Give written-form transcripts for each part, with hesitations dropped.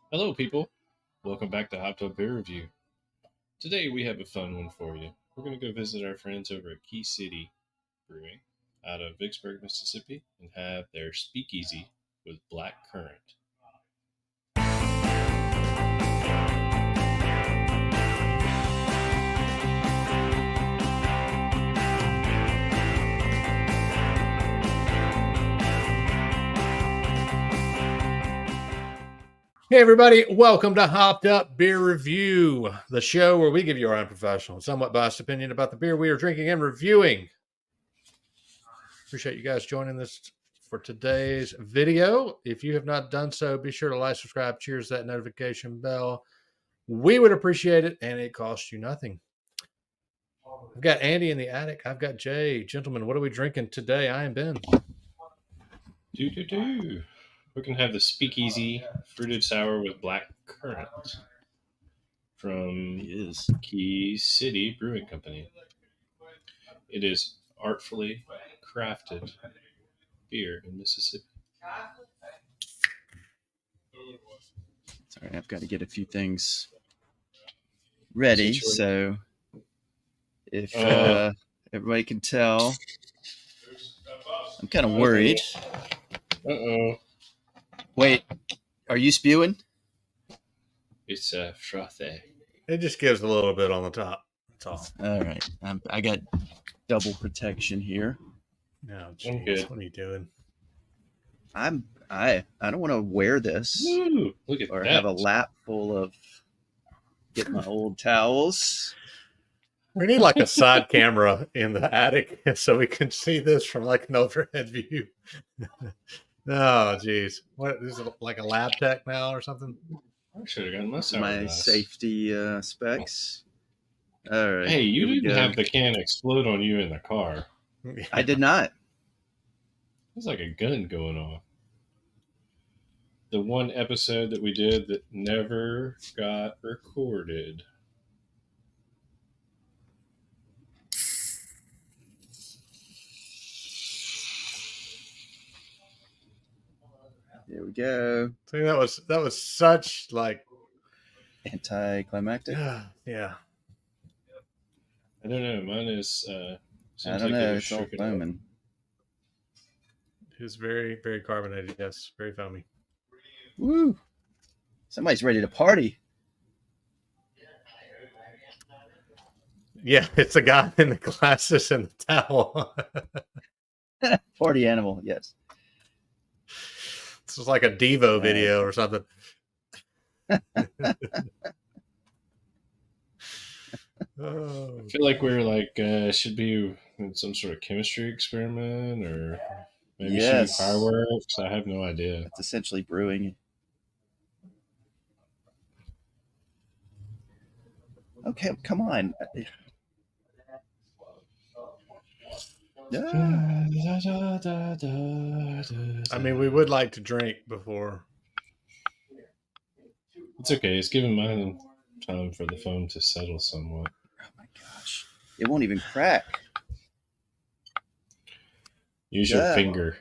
Hello, people. Welcome back to Hot Tub Beer Review. Today we have a fun one for you. We're going to go visit our friends over at Key City Brewing out of Vicksburg, Mississippi, and have their Speakeasy with black currant. Hey everybody, welcome to Hopped Up Beer Review, the show where we give you our unprofessional, somewhat biased opinion about the beer we are drinking and reviewing. Appreciate you guys joining us for today's video. If you have not done so, be sure to like, subscribe, cheers that notification bell. We would appreciate it, and it costs you nothing. I've got Andy in the attic. I've got Jay. Gentlemen, what are we drinking today? I am Ben. We're going to have the Speakeasy Fruited Sour with black currant from Key City Brewing Company. It is artfully crafted beer in Mississippi. Sorry, I've got to get a few things ready. So if everybody can tell, I'm kind of worried. Uh-oh. Wait, are you spewing? It's frothy. It just gives a little bit on the top. That's all. All right. I got double protection here. No, geez, what are you doing? I don't want to wear this. Ooh, look at or that. Have a lap full of get my old towels. We need like a side camera in the attic so we can see this from like an overhead view. Oh, geez. What is it, like a lab tech now or something? I should have gotten my safety specs. All right. Hey, you didn't have the can explode on you in the car. Yeah. I did not. It's like a gun going off. The one episode that we did that never got recorded. There we go. See, that was such like anticlimactic. Yeah. I don't know. Mine is. I don't know. It's all foaming. It's very, very carbonated. Yes, very foamy. Woo! Somebody's ready to party. Yeah, it's a guy in the glasses and the towel. Party animal, yes. This is like a Devo video or something. I feel like we're like should be in some sort of chemistry experiment or maybe shooting fireworks. I have no idea. It's essentially brewing. Okay, come on. I mean, we would like to drink before. It's okay. It's giving mine time for the foam to settle somewhat. Oh my gosh. It won't even crack. Use your finger.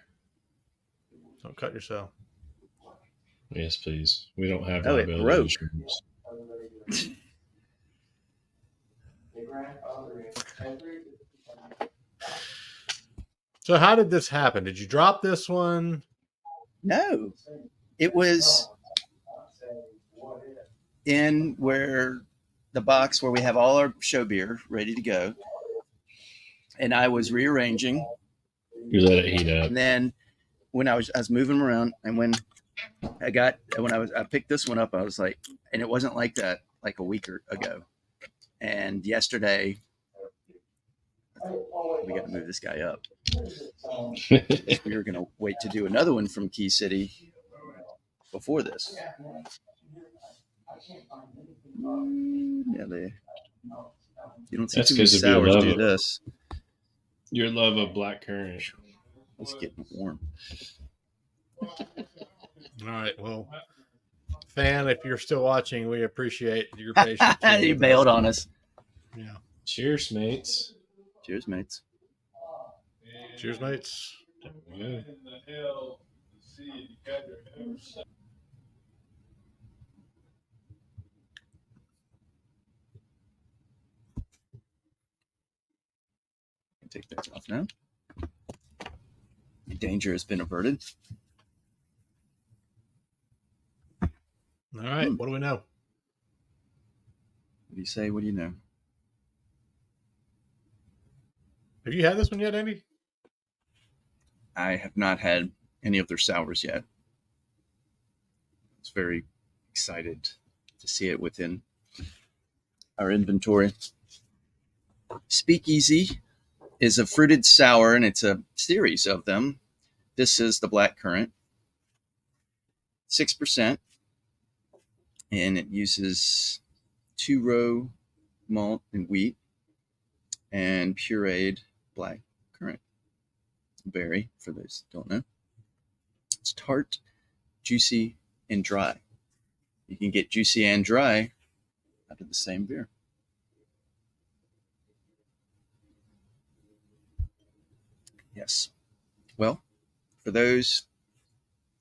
Don't cut yourself. Yes, please. We don't have it broke. So how did this happen? Did you drop this one? No. It was in where the box where we have all our show beer ready to go. And I was rearranging. You let it heat up. And then when I was moving around, and when I picked this one up, I was like, and it wasn't like that like a week ago. And yesterday, we got to move this guy up. We were going to wait to do another one from Key City before this. Yeah, you don't see too many sours do this. Your love of black currant. It's getting warm. All right. Well, fan, if you're still watching, we appreciate your patience. You bailed on us. Yeah. Cheers, mates. Cheers, mates. Cheers, mates. Yeah. take that off now. Danger has been averted. All right. What do we know? What do you say? What do you know? Have you had this one yet, Andy? I have not had any of their sours yet. I was very excited to see it within our inventory. Speakeasy is a fruited sour, and it's a series of them. This is the Black Currant, 6%, and it uses 2-row malt and wheat and pureed black currant berry, for those who don't know. It's tart, juicy, and dry. You can get juicy and dry out of the same beer. Yes. Well, for those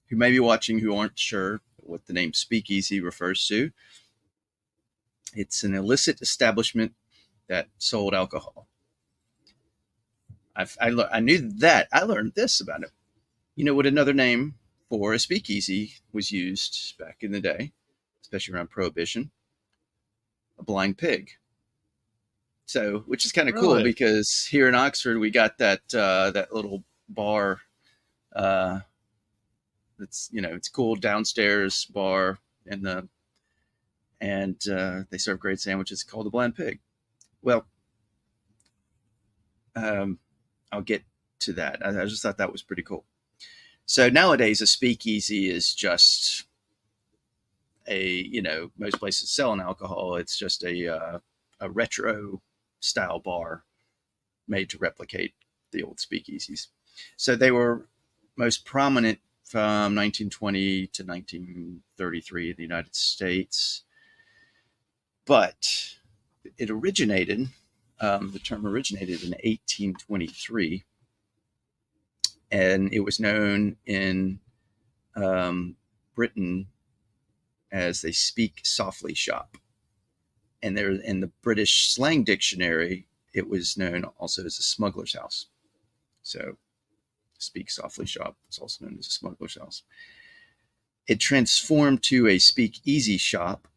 who may be watching who aren't sure what the name Speakeasy refers to, it's an illicit establishment that sold alcohol. I knew that. I learned this about it. You know what another name for a speakeasy was used back in the day, especially around Prohibition? A blind pig. So, which is kind of cool because here in Oxford we got that little bar. It's it's cool downstairs bar and they serve great sandwiches called the Blind Pig. Well, I'll get to that. I just thought that was pretty cool. So nowadays a speakeasy is just most places selling alcohol. It's just a retro style bar made to replicate the old speakeasies. So they were most prominent from 1920 to 1933 in the United States. But it originated, the term originated in 1823, and it was known in Britain as a speak softly shop. And there, in the British slang dictionary, it was known also as a smuggler's house. So speak softly shop is also known as a smuggler's house. It transformed to a speakeasy shop,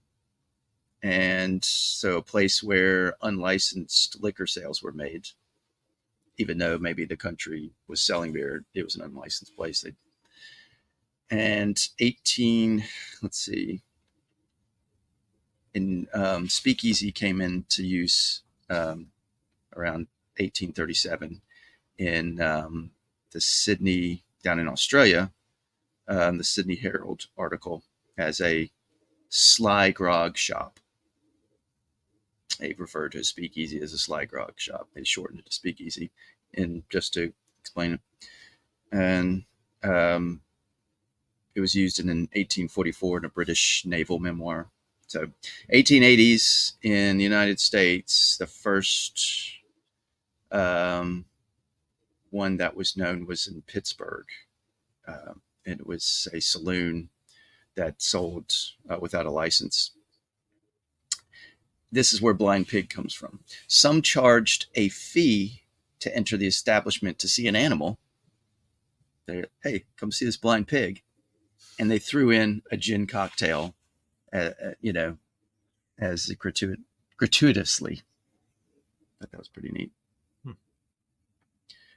and so a place where unlicensed liquor sales were made. Even though maybe the country was selling beer, it was an unlicensed place. Speakeasy came into use around 1837 in the Sydney, down in Australia, the Sydney Herald article as a sly grog shop. They referred to a speakeasy as a sly grog shop. They shortened it to speakeasy, and just to explain it. And it was used in 1844 in a British naval memoir. So 1880s in the United States, the first one that was known was in Pittsburgh. And it was a saloon that sold without a license. This is where Blind Pig comes from. Some charged a fee to enter the establishment to see an animal. Hey, come see this blind pig. And they threw in a gin cocktail, as gratuitously. I thought that was pretty neat.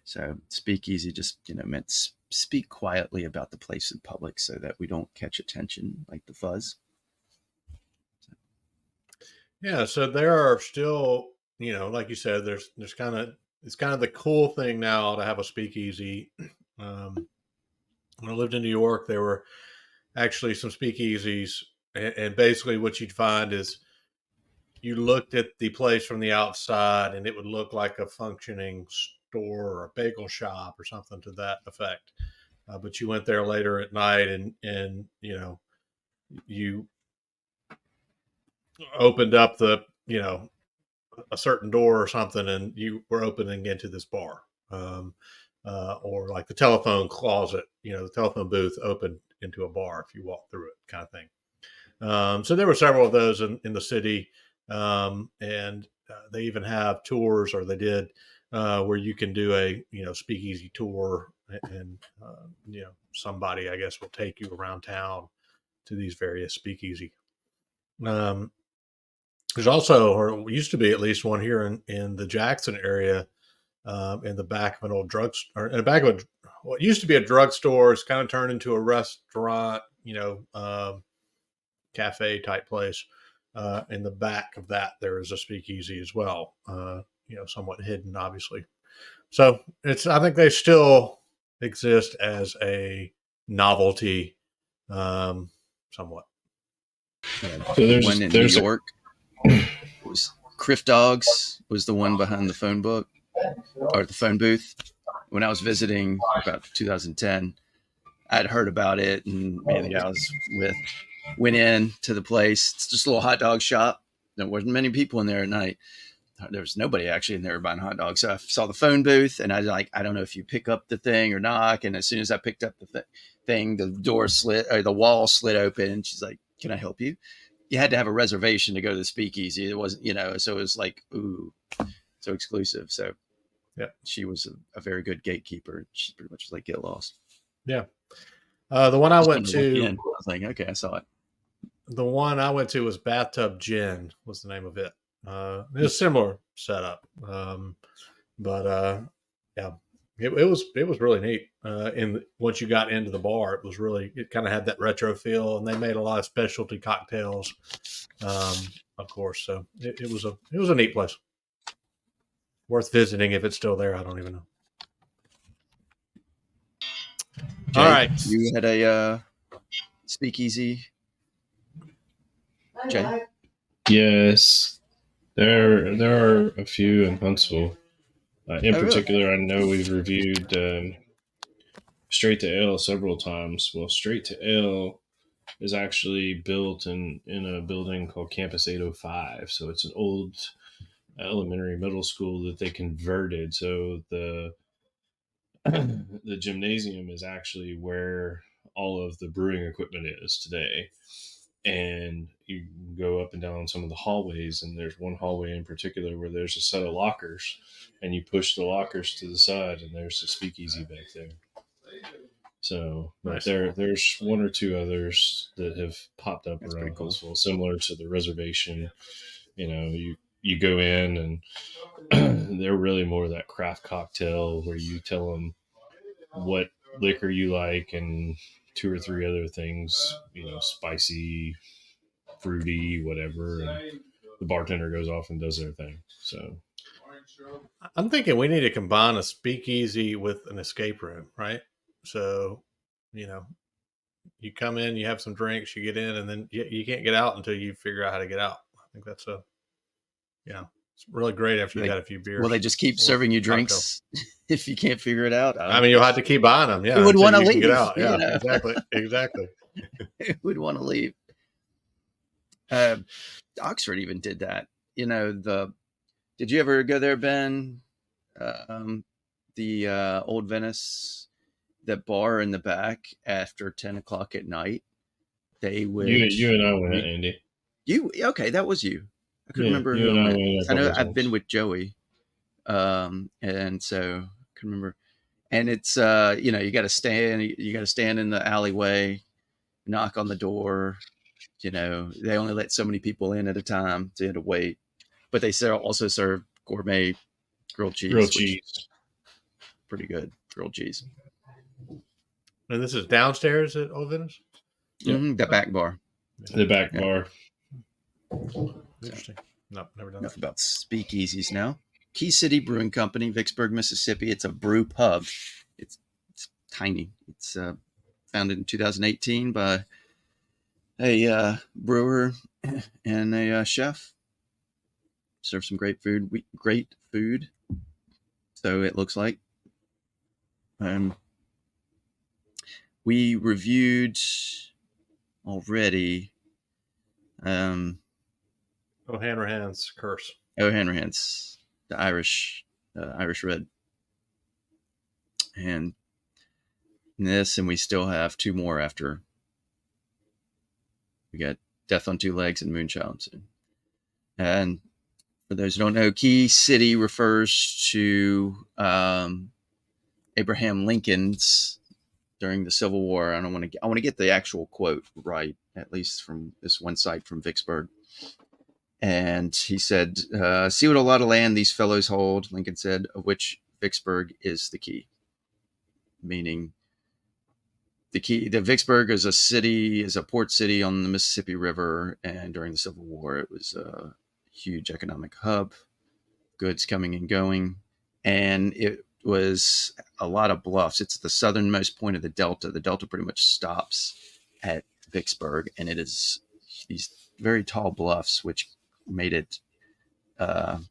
So speakeasy just, meant speak quietly about the place in public so that we don't catch attention like the fuzz. Yeah, so there are still, like you said, there's it's kind of the cool thing now to have a speakeasy. When I lived in New York, there were actually some speakeasies, and basically what you'd find is you looked at the place from the outside and it would look like a functioning store or a bagel shop or something to that effect. But you went there later at night and you opened up the, a certain door or something, and you were opening into this bar, or like the telephone closet, the telephone booth opened into a bar if you walk through it, kind of thing. So there were several of those in the city, and they even have tours, or they did, where you can do a speakeasy tour, and somebody, I guess, will take you around town to these various speakeasy. There's also, or used to be at least, one here in the Jackson area, in the back of an old drugstore, in the back of what used to be a drugstore. It's kind of turned into a restaurant, cafe type place. In the back of that, there is a speakeasy as well, somewhat hidden, obviously. So I think they still exist as a novelty, somewhat. Yeah, So the one in New York was Criff Dogs was the one behind the phone book or the phone booth. When I was visiting about 2010, I'd heard about it, and man, the guy I was with went in to the place. It's just a little hot dog shop. There wasn't many people in there at night. There was nobody actually in there buying hot dogs. So I saw the phone booth, and I was like, I don't know if you pick up the thing or knock. And as soon as I picked up the thing, the door slid, or the wall slid open, and she's like, "Can I help you?" You had to have a reservation to go to the speakeasy. It wasn't, so it was like, ooh, so exclusive. So yeah, she was a very good gatekeeper. She pretty much was like, get lost. Yeah. The one I went to, I was like, okay, I saw it. The one I went to was Bathtub Gin, was the name of it. It was a similar setup. But yeah, it was really neat. And once you got into the bar, it kind of had that retro feel, and they made a lot of specialty cocktails, of course. So it was a neat place, worth visiting if it's still there. I don't even know. Jay, all right, you had a speakeasy, Jay? Yes, there are a few in Huntsville. In particular, really? I know we've reviewed Straight to Ale several times. Well, Straight to Ale is actually built in a building called Campus 805. So it's an old elementary middle school that they converted. So the gymnasium is actually where all of the brewing equipment is today. And you go up and down some of the hallways, and there's one hallway in particular where there's a set of lockers, and you push the lockers to the side, and there's a speakeasy back there. So, but nice. There's one or two others that have popped up around Huntsville, similar to the reservation. You go in, and they're really more that craft cocktail where you tell them what liquor you like and two or three other things, spicy, fruity, whatever, and the bartender goes off and does their thing. So I'm thinking we need to combine a speakeasy with an escape room, right? So, you come in, you have some drinks, you get in, and then you can't get out until you figure out how to get out. I think that's it's really great after you got a few beers. Well, they just keep serving you drinks if you can't figure it out. I mean, you'll have to keep buying them. Yeah, who would want to leave? Get out. Yeah, exactly. Who would want to leave? Oxford even did that. Did you ever go there, Ben? The Old Venice, that bar in the back after 10 o'clock at night. They would. You and I went, Andy. Okay? That was you. I couldn't remember who I went. I know I've been with Joey, and so I can remember. And it's you got to stand. You got to stand in the alleyway, knock on the door. They only let so many people in at a time, so you had to wait. But they also serve gourmet grilled cheese. Pretty good grilled cheese. And this is downstairs at Old Venice? Yeah. Mm-hmm, the back bar. The back bar. Interesting. No, never done Enough about speakeasies now. Key City Brewing Company, Vicksburg, Mississippi. It's a brew pub. It's tiny. It's founded in 2018 by a brewer and a chef. Serve some great food. So it looks like. We reviewed already. O'Hanrahan's Curse. O'Hanrahan's, the Irish Red, and this, and we still have two more after. We got Death on Two Legs and Moonchild soon. And For those who don't know, Key City refers to Abraham Lincoln's during the Civil War. I want to get the actual quote right, at least from this one site from Vicksburg. And he said, "See what a lot of land these fellows hold," Lincoln said, "of which Vicksburg is the key." Meaning, the Vicksburg is a port city on the Mississippi River, and during the Civil War, it was a huge economic hub, goods coming and going, and it was a lot of bluffs. It's the southernmost point of the Delta. The Delta pretty much stops at Vicksburg, and it is these very tall bluffs, which made it a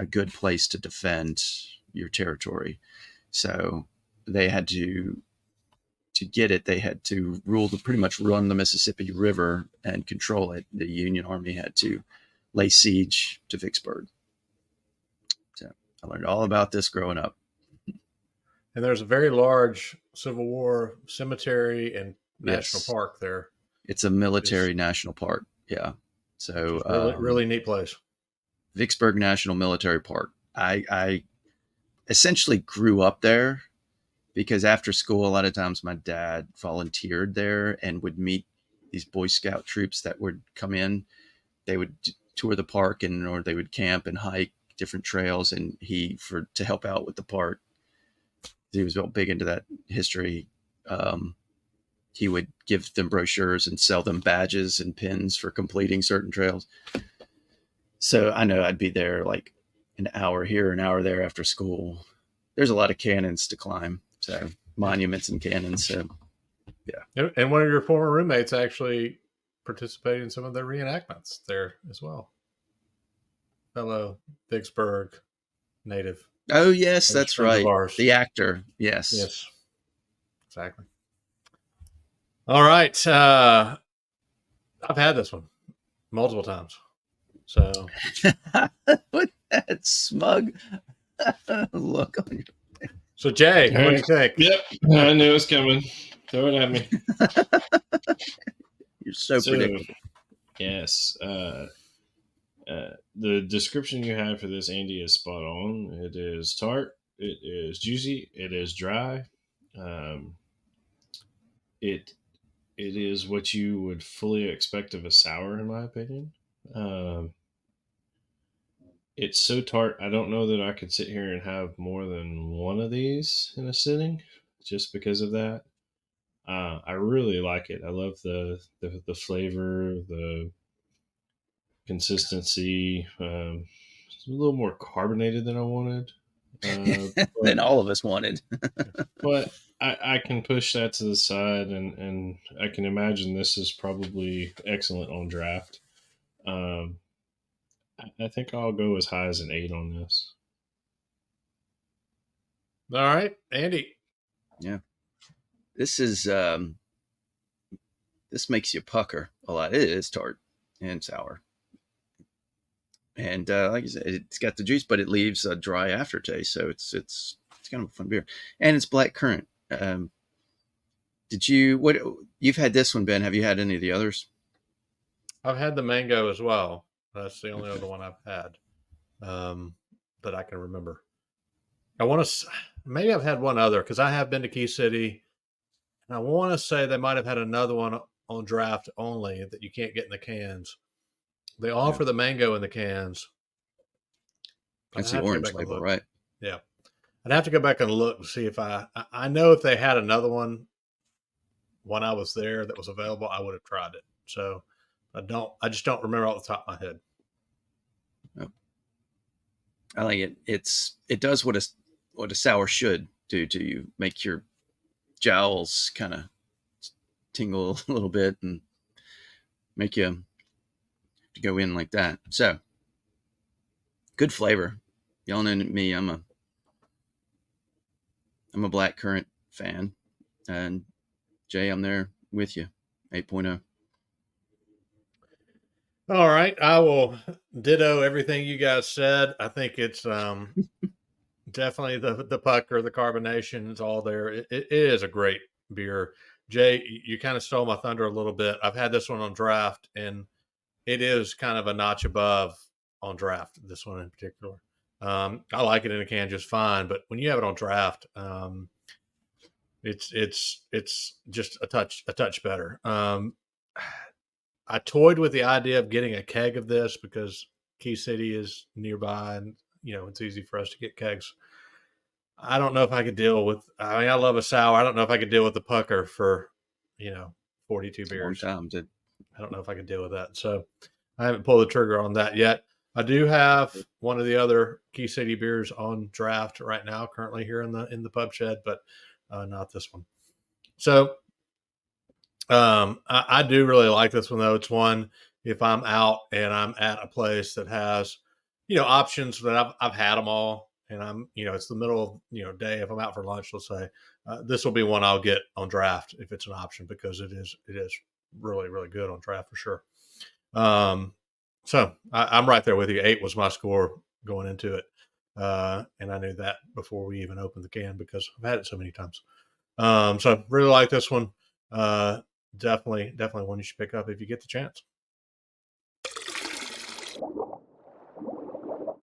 good place to defend your territory. So they had to get it. They had to pretty much run the Mississippi River and control it. The Union Army had to lay siege to Vicksburg. So I learned all about this growing up. And there's a very large Civil War cemetery and national park there. It's a military national park. Yeah. So really neat place. Vicksburg National Military Park. I essentially grew up there because after school, a lot of times my dad volunteered there and would meet these Boy Scout troops that would come in. They would tour the park or they would camp and hike different trails. And to help out with the park, he was big into that history. He would give them brochures and sell them badges and pins for completing certain trails. So I know I'd be there like an hour here, an hour there after school. There's a lot of cannons to climb. So monuments and cannons. So yeah. And one of your former roommates actually participated in some of the reenactments there as well. Fellow Vicksburg native. Oh yes, that's right. The actor. Yes. Yes. Exactly. All right. I've had this one multiple times. So with that smug look on your face. So Jay, what do you think? Yep. I knew it was coming. Throw it at me. You're so predictable. Yes. The description you had for this, Andy, is spot on. It is tart. It is juicy. It is dry. It is what you would fully expect of a sour, in my opinion. It's so tart. I don't know that I could sit here and have more than one of these in a sitting, just because of that. I really like it. I love the flavor, the consistency. It's a little more carbonated than I wanted. Than all of us wanted. But I can push that to the side, and I can imagine this is probably excellent on draft. I think I'll go as high as an 8 on this. All right, Andy. Yeah. This is this makes you pucker a lot. It is tart and sour. And like I said, it's got the juice, but it leaves a dry aftertaste. So it's kind of a fun beer. And it's black currant. You've had this one, Ben? Have you had any of the others? I've had the mango as well. That's the only other one I've had that I can remember. Maybe I've had one other because I have been to Key City, and I want to say they might have had another one on draft only that you can't get in the cans. They offer the mango in the cans. That's the orange label, right? Yeah. I'd have to go back and look to see if I know if they had another one when I was there that was available, I would have tried it. So I just don't remember off the top of my head. Oh. I like it. It does what a sour should do to you, make your jowls kind of tingle a little bit and make you to go in like that. So good flavor. Y'all know me. I'm a black currant fan, and Jay, I'm there with you. 8.0. All right. I will ditto everything you guys said. I think it's definitely the pucker, the carbonation is all there. It is a great beer. Jay, you kind of stole my thunder a little bit. I've had this one on draft, and it is kind of a notch above on draft. This one in particular, I like it in a can just fine, but when you have it on draft, it's just a touch better. I toyed with the idea of getting a keg of this because Key City is nearby, and it's easy for us to get kegs. I don't know if I could deal with. I mean, I love a sour. I don't know if I could deal with the pucker for 42 beers. Long time, I don't know if I could deal with that. So I haven't pulled the trigger on that yet. I do have one of the other Key City beers on draft right now, currently here in the pub shed, but not this one. So I do really like this one, though. It's one, if I'm out and I'm at a place that has, options that I've had them all, and I'm, it's the middle of, day. If I'm out for lunch, let's say, this will be one I'll get on draft if it's an option, because it is really, really good on draft for sure. So I'm right there with you. 8 was my score going into it. And I knew that before we even opened the can because I've had it so many times. So really like this one. Definitely one you should pick up if you get the chance.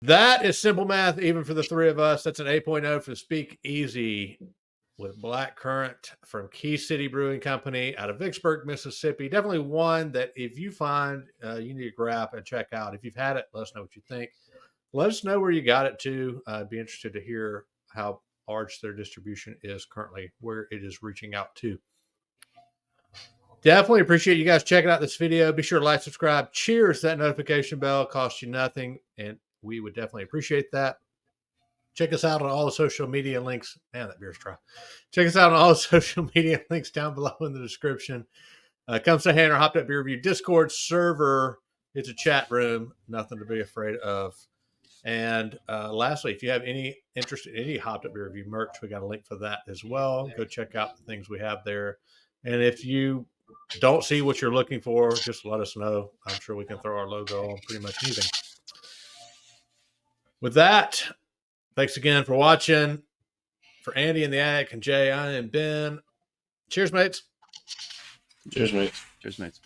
That is simple math, even for the three of us. That's an 8.0 for the Speakeasy with black currant from Key City Brewing Company out of Vicksburg, Mississippi. Definitely one that if you find you need to grab and check out. If you've had it, let us know what you think. Let us know where you got it to. I'd be interested to hear how large their distribution is currently, where it is reaching out to. Definitely appreciate you guys checking out this video. Be sure to like, subscribe. Cheers. That notification bell costs you nothing, and we would definitely appreciate that. Check us out on all the social media links. Man, that beer's dry. Check us out on all the social media links down below in the description. Come say hey in our Hopped Up Beer Review Discord server. It's a chat room. Nothing to be afraid of. And lastly, if you have any interest in any Hopped Up Beer Review merch, we got a link for that as well. Go check out the things we have there. And if you don't see what you're looking for, just let us know. I'm sure we can throw our logo on pretty much anything. With that, thanks again for watching. For Andy and the Attic and Jay, I am Ben. Cheers, mates. Cheers, mates. Cheers, mates.